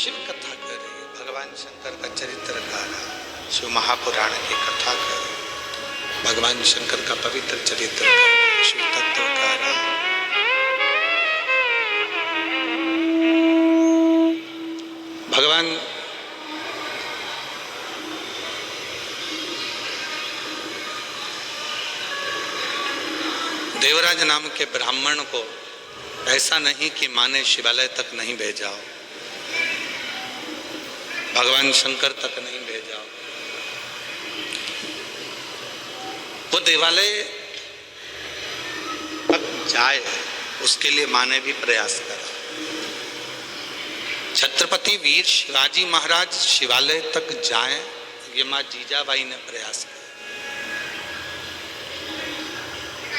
शिव कथा करे, भगवान शंकर का चरित्र गाना, शिव महापुराण की कथा करे, भगवान शंकर का पवित्र चरित्र करे, शिव तत्व गाना। भगवान देवराज नाम के ब्राह्मण को ऐसा नहीं कि माँ ने शिवालय तक नहीं भेजा हो, भगवान शंकर तक नहीं भेजा हो, वो देवालय तक जाए उसके लिए माँ ने भी प्रयास करा। छत्रपति वीर शिवाजी महाराज शिवालय तक जाएं, ये माँ जीजाबाई ने प्रयास किया।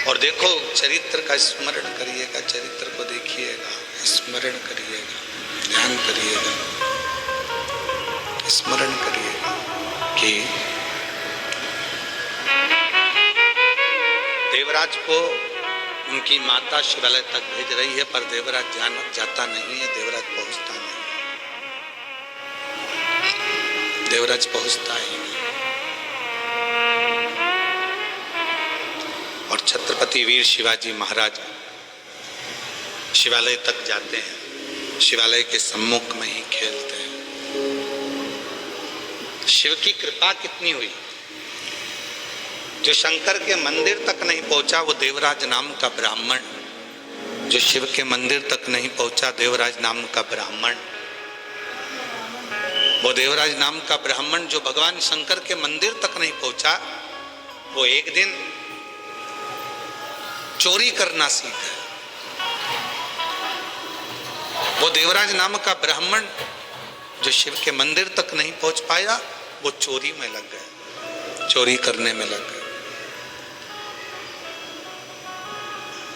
और देखो चरित्र का स्मरण करिएगा, चरित्र को देखिएगा, स्मरण करिएगा, ध्यान करिएगा, स्मरण करिएगा कि देवराज को उनकी माता शिवालय तक भेज रही है, पर देवराज जाता नहीं है, देवराज पहुंचता नहीं, देवराज पहुंचता ही नहीं। और छत्रपति वीर शिवाजी महाराज शिवालय तक जाते हैं, शिवालय के सम्मुख में ही खेलते हैं। शिव की कृपा कितनी हुई, जो शंकर के मंदिर तक नहीं पहुंचा वो देवराज नाम का ब्राह्मण, जो शिव के मंदिर तक नहीं पहुंचा देवराज नाम का ब्राह्मण, वो देवराज नाम का ब्राह्मण जो भगवान शंकर के मंदिर तक नहीं पहुंचा, वो एक दिन चोरी करना सीखा। वो देवराज नाम का ब्राह्मण जो शिव के मंदिर तक नहीं पहुंच पाया, वो चोरी में लग गया, चोरी करने में लग गया।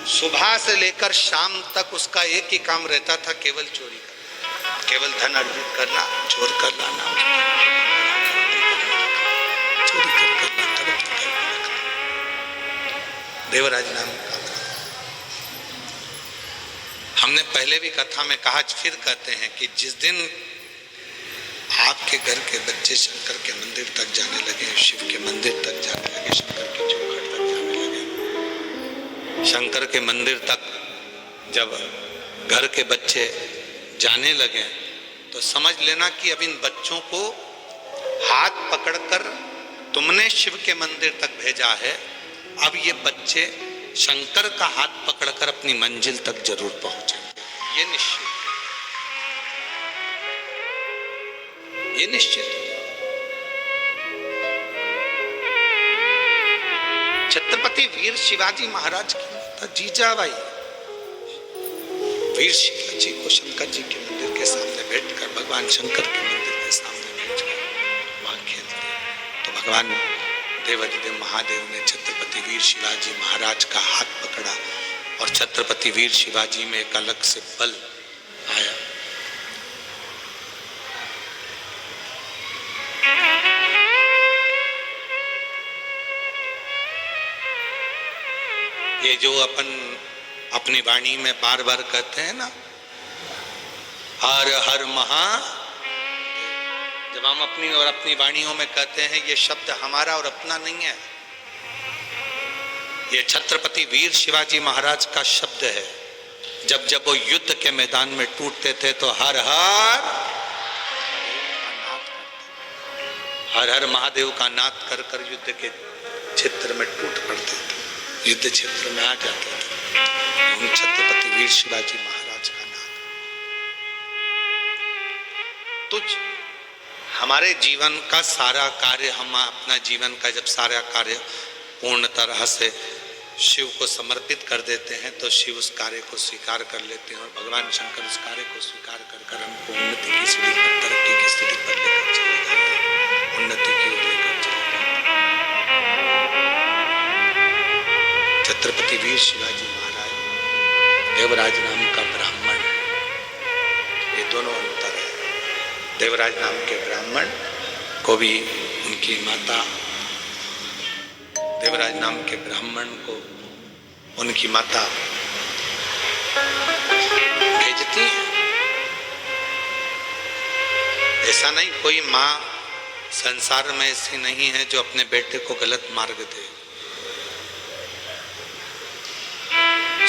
सुबह से लेकर शाम तक उसका एक ही काम रहता था, केवल चोरी करना, केवल धन अर्जित करना, चोर कर लाना, चोरी कर लाना। देवराज नाम का हमने पहले भी कथा में कहा, फिर कहते हैं कि जिस दिन आपके घर के बच्चे शंकर के मंदिर तक जाने लगे, शिव के मंदिर तक जाने लगे, शंकर के चौखट तक जाने लगे, शंकर के मंदिर तक जब घर के बच्चे जाने लगे तो समझ लेना कि अब इन बच्चों को हाथ पकड़कर तुमने शिव के मंदिर तक भेजा है, अब ये बच्चे शंकर का हाथ पकड़कर अपनी मंजिल तक जरूर पहुंचेंगे, ये निश्चित, ये निश्चित। छत्रपति वीर शिवाजी महाराज की माता जीजाबाई वीर शिवाजी को शंकर जी के मंदिर के सामने बैठकर, भगवान शंकर के मंदिर के सामने बैठकर वहां खेलते हैं, तो भगवान देवाधिदेव महादेव ने छत्रपति वीर शिवाजी महाराज का हाथ पकड़ा और छत्रपति वीर शिवाजी में एक अलग से बल आया। ये जो अपन अपनी वाणी में बार बार कहते हैं ना, हर हर महा, जब हम अपनी और अपनी वाणियों में कहते हैं, ये शब्द हमारा और अपना नहीं है, ये छत्रपति वीर शिवाजी महाराज का शब्द है। जब जब वो युद्ध के मैदान में टूटते थे तो हर हर महादेव का नाद कर कर युद्ध के क्षेत्र में टूट पड़ते थे, युद्ध क्षेत्र में आ जाते थे। छत्रपति वीर शिवाजी महाराज का नाद। तुझ हमारे जीवन का सारा कार्य, हम अपना जीवन का जब सारा कार्य पूर्ण तरह से शिव को समर्पित कर देते हैं तो शिव उस कार्य को स्वीकार कर लेते हैं और भगवान शंकर उस कार्य को स्वीकार कर कर हमको उन्नति की सीढ़ी पर, तरक्की की सीढ़ी पर लेकर चले जाते हैं, उन्नति की ओर लेकर चले जाते हैं। छत्रपति वीर शिवाजी महाराज, देवराज नाम का ब्राह्मण, ये दोनों अंतर है। देवराज नाम के ब्राह्मण को भी उनकी माता, देवराज नाम के ब्राह्मण को उनकी माता भेजती है, ऐसा नहीं, कोई माँ संसार में ऐसी नहीं है जो अपने बेटे को गलत मार्ग दे।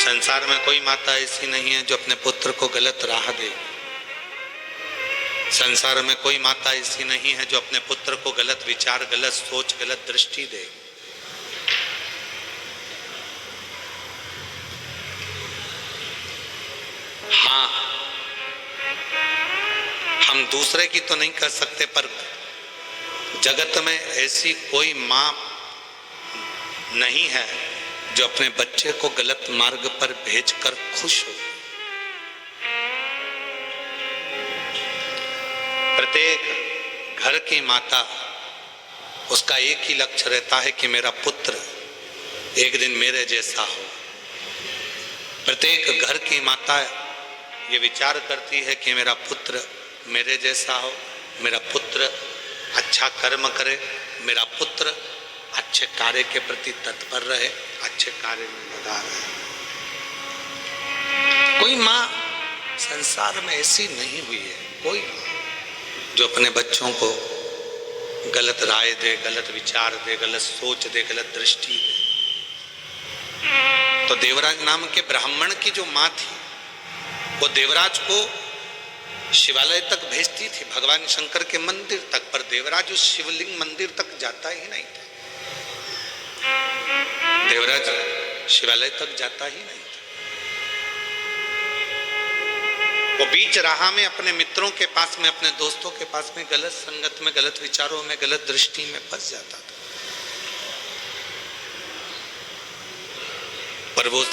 संसार में कोई माता ऐसी नहीं है जो अपने पुत्र को गलत राह दे। संसार में कोई माता ऐसी नहीं है जो अपने पुत्र को गलत विचार, गलत सोच, गलत दृष्टि दे। हाँ, हम दूसरे की तो नहीं कर सकते, पर जगत में ऐसी कोई माँ नहीं है जो अपने बच्चे को गलत मार्ग पर भेजकर खुश हो। प्रत्येक घर की माता, उसका एक ही लक्ष्य रहता है कि मेरा पुत्र एक दिन मेरे जैसा हो। प्रत्येक घर की माता ये विचार करती है कि मेरा पुत्र मेरे जैसा हो, मेरा पुत्र अच्छा कर्म करे, मेरा पुत्र अच्छे कार्य के प्रति तत्पर रहे, अच्छे कार्य में लगा रहे। कोई माँ संसार में ऐसी नहीं हुई है, कोई जो अपने बच्चों को गलत राय दे, गलत विचार दे, गलत सोच दे, गलत दृष्टि दे। तो देवराज नाम के ब्राह्मण की जो माँ थी, वो देवराज को शिवालय तक भेजती थी, भगवान शंकर के मंदिर तक, पर देवराज उस शिवलिंग मंदिर तक जाता ही नहीं था। देवराज शिवालय तक जाता ही नहीं था। वो बीच राह में अपने मित्रों के पास में, अपने दोस्तों के पास में गलत संगत में, गलत विचारों में, गलत दृष्टि में फंस जाता था। पर वो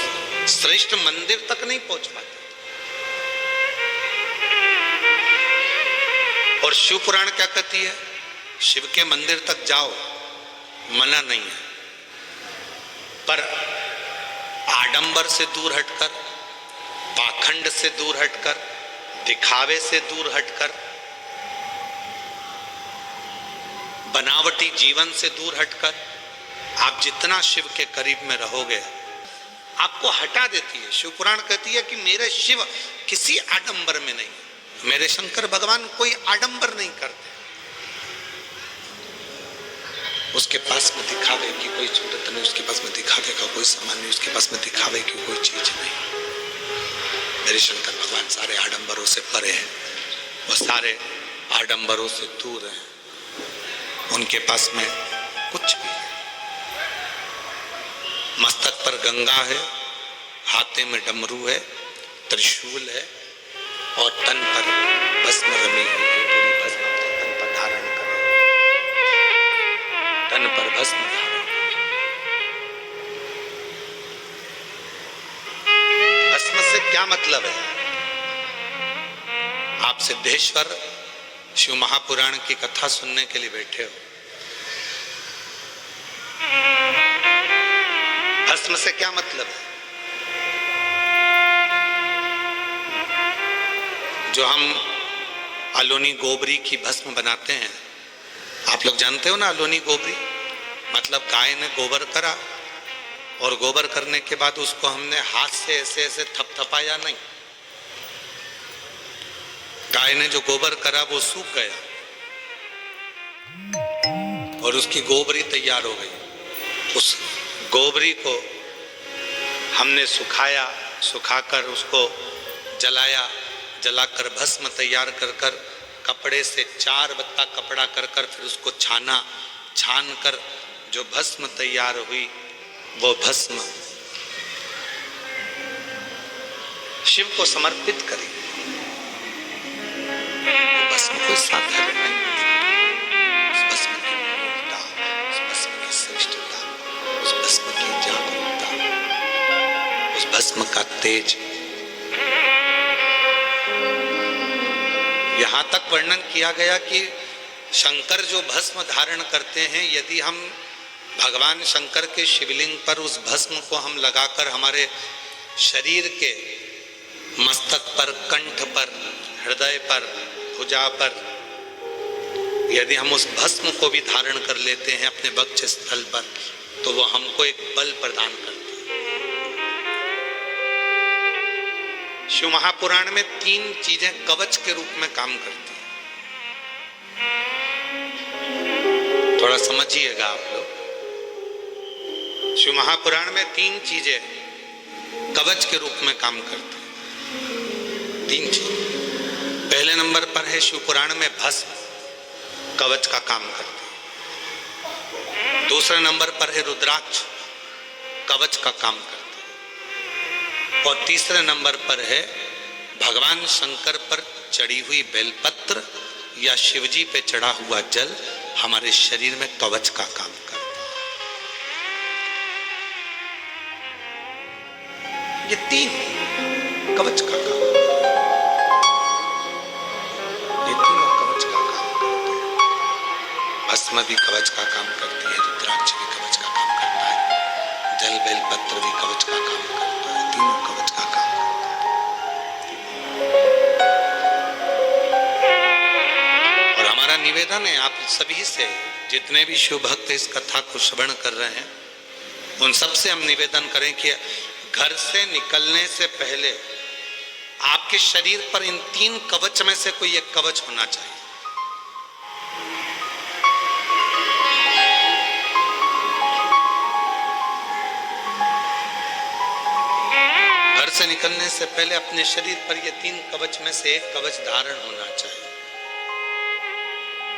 श्रेष्ठ मंदिर तक नहीं पहुंच पाता। और शिव पुराण क्या कहती है? शिव के मंदिर तक जाओ, मना नहीं है, पर आडंबर से दूर हटकर, पाखंड से दूर हटकर, दिखावे से दूर हटकर, बनावटी जीवन से दूर हटकर आप जितना शिव के करीब में रहोगे, आपको हटा देती है। शिव पुराण कहती है कि मेरे शिव किसी आडंबर में नहीं, मेरे शंकर भगवान कोई आडंबर नहीं करते। उसके पास में दिखावे की कोई सूरत नहीं, उसके पास में दिखावे का कोई सामान नहीं, उसके पास में दिखावे की कोई चीज नहीं। मेरे शंकर भगवान सारे आडंबरों से परे हैं, वो सारे आडंबरों से दूर हैं। उनके पास में कुछ भी है। मस्तक पर गंगा है, हाथे में डमरू है, त्रिशूल है, और तन पर भस्म रमी हुई है। पूरी भस्म तन पर धारण करें, तन पर भस्म धारण। भस्म से क्या मतलब है? आप सिद्धेश्वर शिव महापुराण की कथा सुनने के लिए बैठे हो। भस्म से क्या मतलब है? जो हम अलोनी गोबरी की भस्म बनाते हैं, आप लोग जानते हो ना अलोनी गोबरी मतलब गाय ने गोबर करा, और गोबर करने के बाद उसको हमने हाथ से ऐसे ऐसे थपथपाया नहीं। गाय ने जो गोबर करा वो सूख गया और उसकी गोबरी तैयार हो गई। उस गोबरी को हमने सुखाया, सुखाकर उसको जलाया, जलाकर भस्म तैयार कर कर कपड़े से 4 बत्ता कपड़ा कर कर फिर उसको छाना, छान कर जो भस्म तैयार हुई वो भस्म शिव को समर्पित करी। वो भस्म कोई साधारण नहीं, उस भस्म की मूलता, उस भस्म की श्रेष्ठता, उस भस्म की जागरूकता, उस भस्म का तेज। यहां तक वर्णन किया गया कि शंकर जो भस्म धारण करते हैं, यदि हम भगवान शंकर के शिवलिंग पर उस भस्म को हम लगाकर हमारे शरीर के मस्तक पर, कंठ पर, हृदय पर, भुजा पर, यदि हम उस भस्म को भी धारण कर लेते हैं अपने वक्ष स्थल पर, तो वो हमको एक बल प्रदान करता है। शिव महापुराण में 3 चीजें कवच के रूप में काम करती हैं। थोड़ा समझिएगा आप लोग। शिव महापुराण में 3 चीजें कवच के रूप में काम करती हैं। 3 चीज। पहले नंबर पर है शिव पुराण में भस्म कवच का काम करती है। दूसरे नंबर पर है रुद्राक्ष कवच का काम करते हैं। और तीसरे नंबर पर है भगवान शंकर पर चढ़ी हुई बेलपत्र या शिवजी पे चढ़ा हुआ जल हमारे शरीर में कवच का काम करता है। ये 3 कवच का काम, ये तीनों कवच का काम करते हैं। भस्म भी कवच का काम करती है, रुद्राक्ष भी कवच का काम करता है, जल बेलपत्र भी कवच का काम करता है, तीनों कवच का काम करता है। और हमारा निवेदन है आप सभी से, जितने भी शिव भक्त इस कथा को श्रवण कर रहे हैं, उन सब से हम निवेदन करें कि घर से निकलने से पहले आपके शरीर पर इन 3 कवच में से कोई एक कवच होना चाहिए। घर से निकलने से पहले अपने शरीर पर ये 3 कवच में से एक कवच धारण होना चाहिए।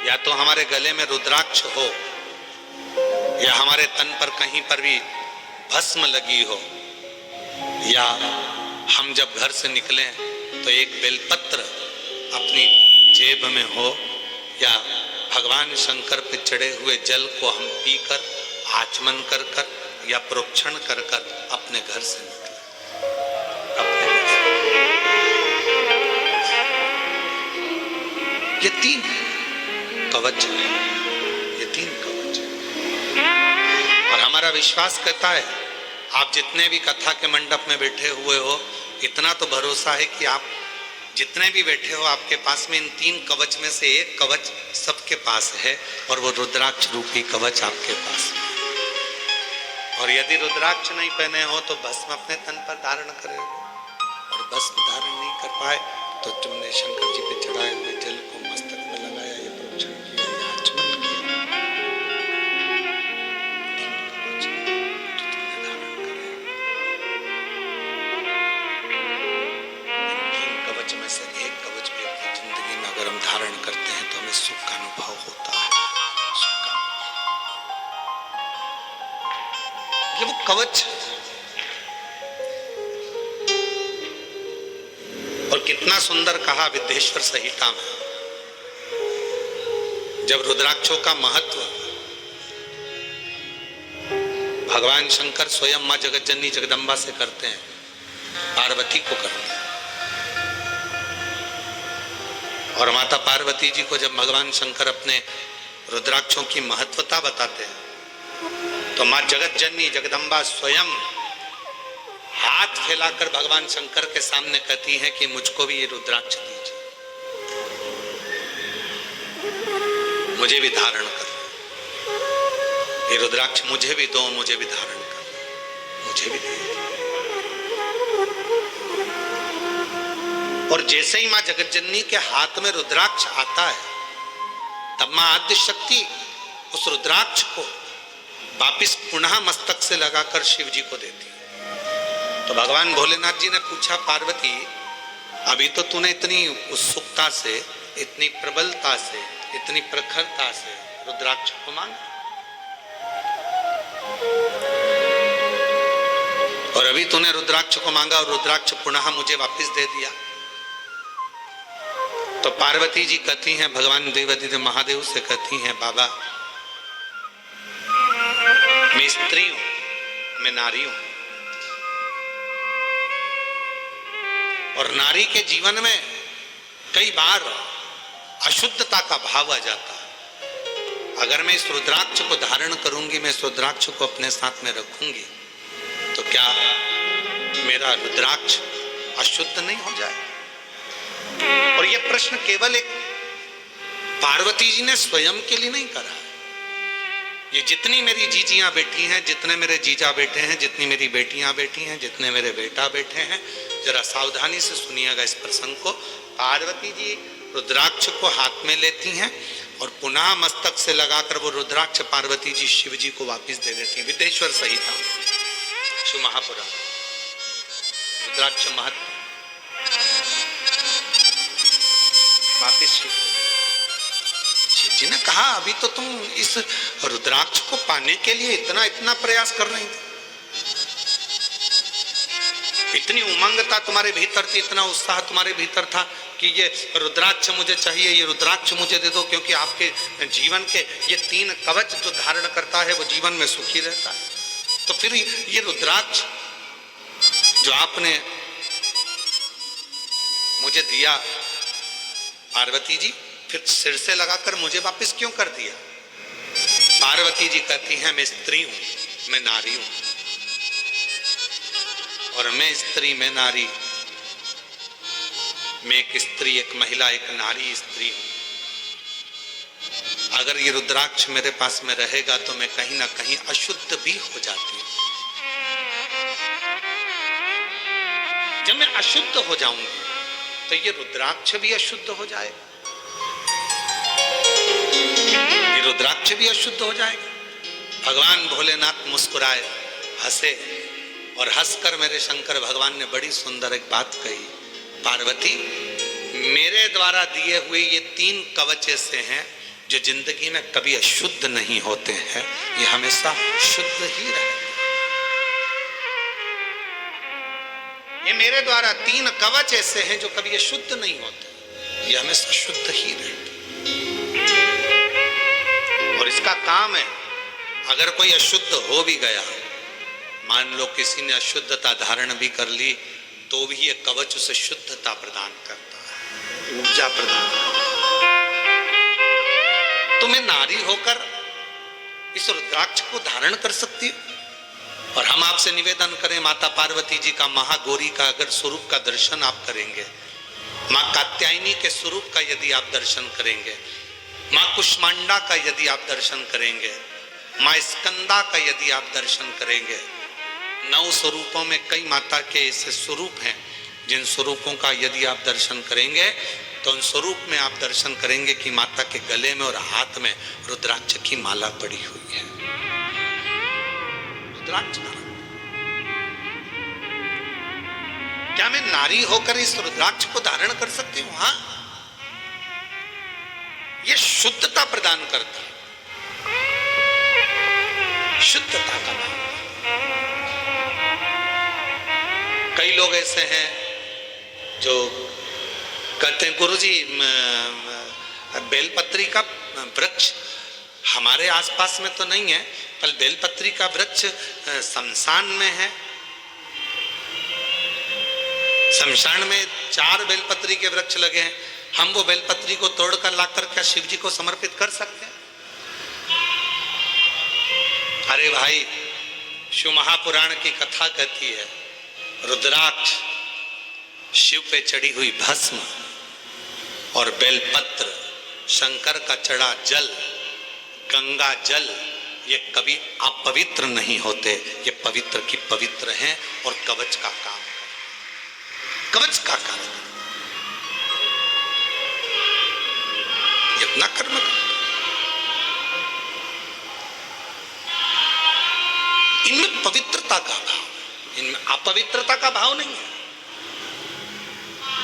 या तो हमारे गले में रुद्राक्ष हो, या हमारे तन पर कहीं पर भी भस्म लगी हो, या हम जब घर से निकले तो एक बेलपत्र अपनी जेब में हो, या भगवान शंकर पे चढ़े हुए जल को हम पीकर आचमन कर कर या प्रोक्षण कर कर अपने घर से निकले। ये 3 कवच है, ये 3 कवच है। और हमारा विश्वास कहता है आप जितने भी कथा के मंडप में बैठे हुए हो, इतना तो भरोसा है कि आप जितने भी बैठे हो आपके पास में इन 3 कवच में से एक कवच सबके पास है, और वो रुद्राक्ष रूपी कवच आपके पास है। और यदि रुद्राक्ष नहीं पहने हो तो भस्म अपने तन पर धारण करें, और भस्म धारण नहीं कर पाए तो तुमने शंकर जी पे चढ़ाए हुए जल को मस्तक में लगाया, ये प्रोक्षण किया, ये आचमन किया, में से एक कवच भी अपनी जिंदगी में अगर हम धारण करते हैं तो हमें सुख का अनुभव होता है। सुख का, ये वो कवच। और कितना सुंदर कहा विद्येश्वर संहिता में, जब रुद्राक्षों का महत्व भगवान शंकर स्वयं मां जगतजननी जगदम्बा से करते हैं, पार्वती को करते हैं। और माता पार्वती जी को जब भगवान शंकर अपने रुद्राक्षों की महत्वता बताते हैं तो मां जगतजननी जगदम्बा स्वयं हाथ फैलाकर भगवान शंकर के सामने कहती हैं कि मुझको भी ये रुद्राक्ष दीजिए, मुझे भी धारण कर, ये रुद्राक्ष मुझे भी दो, मुझे भी धारण कर, मुझे भी दे। और जैसे ही मां जगतजननी के हाथ में रुद्राक्ष आता है तब मां आद्य शक्ति उस रुद्राक्ष को वापिस पुनः मस्तक से लगाकर शिव जी को देती है। तो भगवान भोलेनाथ जी ने पूछा, पार्वती अभी तो तूने इतनी उत्सुकता से, इतनी प्रबलता से, इतनी प्रखरता से रुद्राक्ष को मांगा, और अभी तूने रुद्राक्ष को मांगा और रुद्राक्ष पुनः मुझे वापस दे दिया। तो पार्वती जी कहती हैं, भगवान देवादिदेव महादेव से कहती हैं, बाबा मैं स्त्री हूं, मैं नारी हूं, और नारी के जीवन में कई बार अशुद्धता का भाव आ जाता है। अगर मैं इस रुद्राक्ष को धारण करूंगी, मैं इस रुद्राक्ष को अपने साथ में रखूंगी, तो क्या मेरा रुद्राक्ष अशुद्ध नहीं हो जाए? और यह प्रश्न केवल एक पार्वती जी ने स्वयं के लिए नहीं करा, ये जितनी मेरी जीजियां बैठी हैं, जितने मेरे जीजा बैठे हैं, जितनी मेरी बेटियां बैठी हैं, जितने मेरे बेटा बैठे हैं, जरा सावधानी से सुनिएगा इस प्रसंग को। पार्वती जी रुद्राक्ष को हाथ में लेती हैं और पुनः मस्तक से लगाकर वो रुद्राक्ष पार्वती जी शिव जी को वापस दे देती। विदेश्वर संहिता शिव महापुराण रुद्राक्ष महत्व वापिस शिव जी ने कहा, अभी तो तुम इस रुद्राक्ष को पाने के लिए इतना इतना प्रयास कर रही थी, इतनी उमंग था तुम्हारे भीतर थी, इतना उत्साह तुम्हारे भीतर था कि ये रुद्राक्ष मुझे चाहिए, ये रुद्राक्ष मुझे दे दो, क्योंकि आपके जीवन के ये 3 कवच जो धारण करता है वो जीवन में सुखी रहता है। तो फिर ये रुद्राक्ष जो आपने मुझे दिया पार्वती जी, फिर सिर से लगाकर मुझे वापस क्यों कर दिया? पार्वती जी कहती हैं, मैं स्त्री हूं, मैं नारी हूं, और मैं स्त्री, मैं नारी, मैं एक स्त्री, एक महिला, एक नारी स्त्री हूं। अगर ये रुद्राक्ष मेरे पास में रहेगा तो मैं कहीं ना कहीं अशुद्ध भी हो जाती हूं। जब मैं अशुद्ध हो जाऊंगी तो ये रुद्राक्ष भी अशुद्ध हो जाएगा, ये रुद्राक्ष भी अशुद्ध हो जाएगा। भगवान भोलेनाथ मुस्कुराए, हंसे, और हंसकर मेरे शंकर भगवान ने बड़ी सुंदर एक बात कही, पार्वती मेरे द्वारा दिए हुए ये 3 कवच ऐसे हैं जो जिंदगी में कभी अशुद्ध नहीं होते हैं, ये हमेशा शुद्ध ही रहते। ये मेरे द्वारा 3 कवच ऐसे हैं जो कभी अशुद्ध नहीं होते, ये हमेशा शुद्ध ही रहते। और इसका काम है, अगर कोई अशुद्ध हो भी गया, मान लो किसी ने अशुद्धता धारण भी कर ली, तो भी ये कवच उसे शुद्धता प्रदान करता है, ऊर्जा प्रदान करता है। तो मैं नारी होकर इस रुद्राक्ष को धारण कर सकती हूँ। और हम आपसे निवेदन करें, माता पार्वती जी का, महागौरी का अगर स्वरूप का दर्शन आप करेंगे, माँ कात्यायनी के स्वरूप का यदि आप दर्शन करेंगे, माँ कुष्मांडा का यदि आप दर्शन करेंगे, माँ स्कंदा का यदि आप दर्शन करेंगे, 9 स्वरूपों में कई माता के ऐसे स्वरूप हैं जिन स्वरूपों का यदि आप दर्शन करेंगे तो उन स्वरूप में आप दर्शन करेंगे कि माता के गले में और हाथ में रुद्राक्ष की माला पड़ी हुई है। रुद्राक्ष माला। क्या मैं नारी होकर इस रुद्राक्ष को धारण कर सकती हूं? हाँ, ये शुद्धता प्रदान करता है, शुद्धता का भाव। कई लोग ऐसे हैं जो कहते हैं, गुरुजी बेलपत्री का वृक्ष हमारे आसपास में तो नहीं है, पर बेलपत्री का वृक्ष शमशान में है। शमशान में 4 बेलपत्री के वृक्ष लगे हैं, हम वो बेलपत्री को तोड़कर लाकर क्या शिव जी को समर्पित कर सकते हैं? अरे भाई, शिव महापुराण की कथा कहती है, रुद्राक्ष, शिव पे चढ़ी हुई भस्म और बेलपत्र, शंकर का चढ़ा जल, गंगा जल, ये कभी अपवित्र नहीं होते, ये पवित्र की पवित्र हैं और कवच का काम, कवच का काम, ये अपना कर्म कर। इनमें पवित्रता का भाव, इनमें अपवित्रता का भाव नहीं है।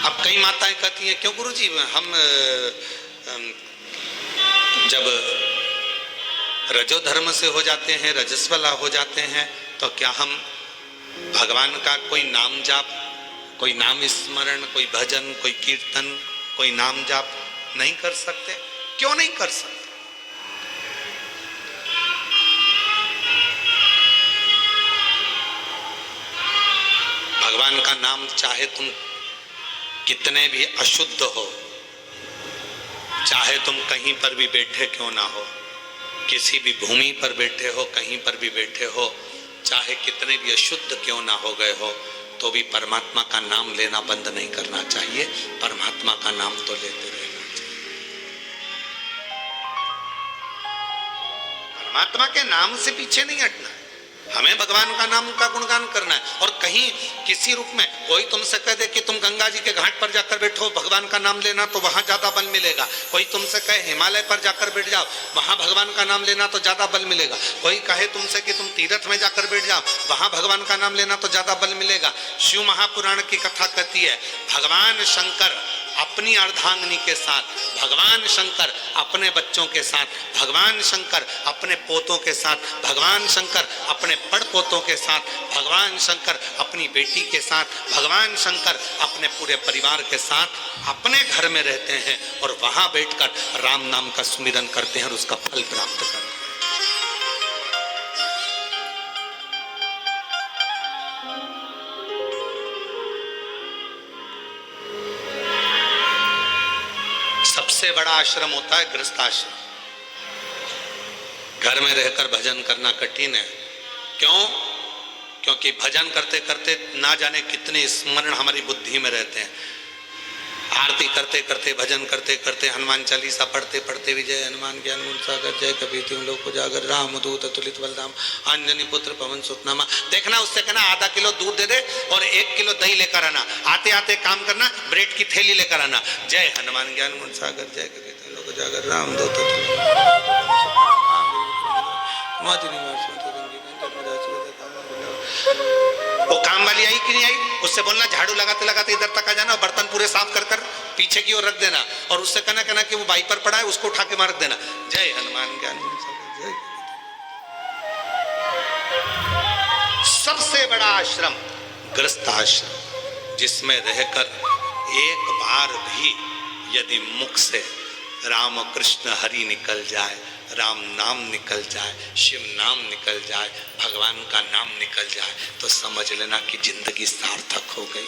अब कई माताएं कहती हैं, क्यों गुरुजी हम जब रजोधर्म से हो जाते हैं, रजस्वला हो जाते हैं, तो क्या हम भगवान का कोई नाम जाप, कोई नाम स्मरण, कोई भजन, कोई कीर्तन, कोई नाम जाप नहीं कर सकते? क्यों नहीं कर सकते? भगवान का नाम चाहे तुम कितने भी अशुद्ध हो, चाहे तुम कहीं पर भी बैठे क्यों ना हो, किसी भी भूमि पर बैठे हो, कहीं पर भी बैठे हो, चाहे कितने भी अशुद्ध क्यों ना हो गए हो, तो भी परमात्मा का नाम लेना बंद नहीं करना चाहिए। परमात्मा का नाम तो लेते रहना चाहिए। परमात्मा के नाम से पीछे नहीं हटना। हमें भगवान का नाम का गुणगान करना है। और कहीं किसी रूप में कोई तुमसे कह दे कि तुम गंगा जी के घाट पर जाकर बैठो, भगवान का नाम लेना तो वहां ज्यादा बल मिलेगा। कोई तुमसे कहे हिमालय पर जाकर बैठ जाओ, वहां भगवान का नाम लेना तो ज्यादा बल मिलेगा। कोई कहे तुमसे कि तुम तीर्थ में जाकर बैठ जाओ, वहां भगवान का नाम लेना तो ज्यादा बल मिलेगा। शिव महापुराण की कथा कहती है, भगवान शंकर अपनी अर्धांगिनी के साथ, भगवान शंकर अपने बच्चों के साथ, भगवान शंकर अपने पोतों के साथ, भगवान शंकर अपने पड़पोतों के साथ, भगवान शंकर अपनी बेटी के साथ, भगवान शंकर अपने पूरे परिवार के साथ अपने घर में रहते हैं और वहां बैठकर राम नाम का सुमिरन करते हैं और उसका फल प्राप्त करते हैं। सबसे बड़ा आश्रम होता है गृहस्थ आश्रम। घर में रहकर भजन करना कठिन है। क्यों? क्योंकि भजन करते करते ना जाने कितने स्मरण हमारी बुद्धि में रहते हैं। आरती करते करते, भजन करते करते, हनुमान चालीसा पढ़ते पढ़ते, विजय हनुमान ज्ञान गुण सागर, जय कबीर तिहुँ लोक उजागर, राम दूत अतुलित बलधाम, अंजनी पुत्र पवन सुत नामा। देखना, उससे कहना आधा किलो दूध दे दे और 1 किलो दही लेकर आना। आते आते काम करना, ब्रेड की थैली लेकर आना। जय हनुमान ज्ञान गुण सागर, जय कबीर तिहुँ लोक उजागर, राम दूत वो काम वाली आई कि नहीं आई, उससे बोलना झाड़ू लगाते लगाते इधर तक आ जाना, बर्तन पूरे साफ कर कर पीछे की ओर रख देना और उससे कहना कि वो बाइक पर पड़ा है, उसको उठा के मार देना। जय हनुमान ज्ञान गुण सागर, जय। सबसे बड़ा आश्रम गृहस्थ आश्रम, जिसमें रहकर एक बार भी यदि मुख से राम कृष्ण हरि निकल जाए, राम नाम निकल जाए, शिव नाम निकल जाए, भगवान का नाम निकल जाए, तो समझ लेना कि जिंदगी सार्थक हो गई।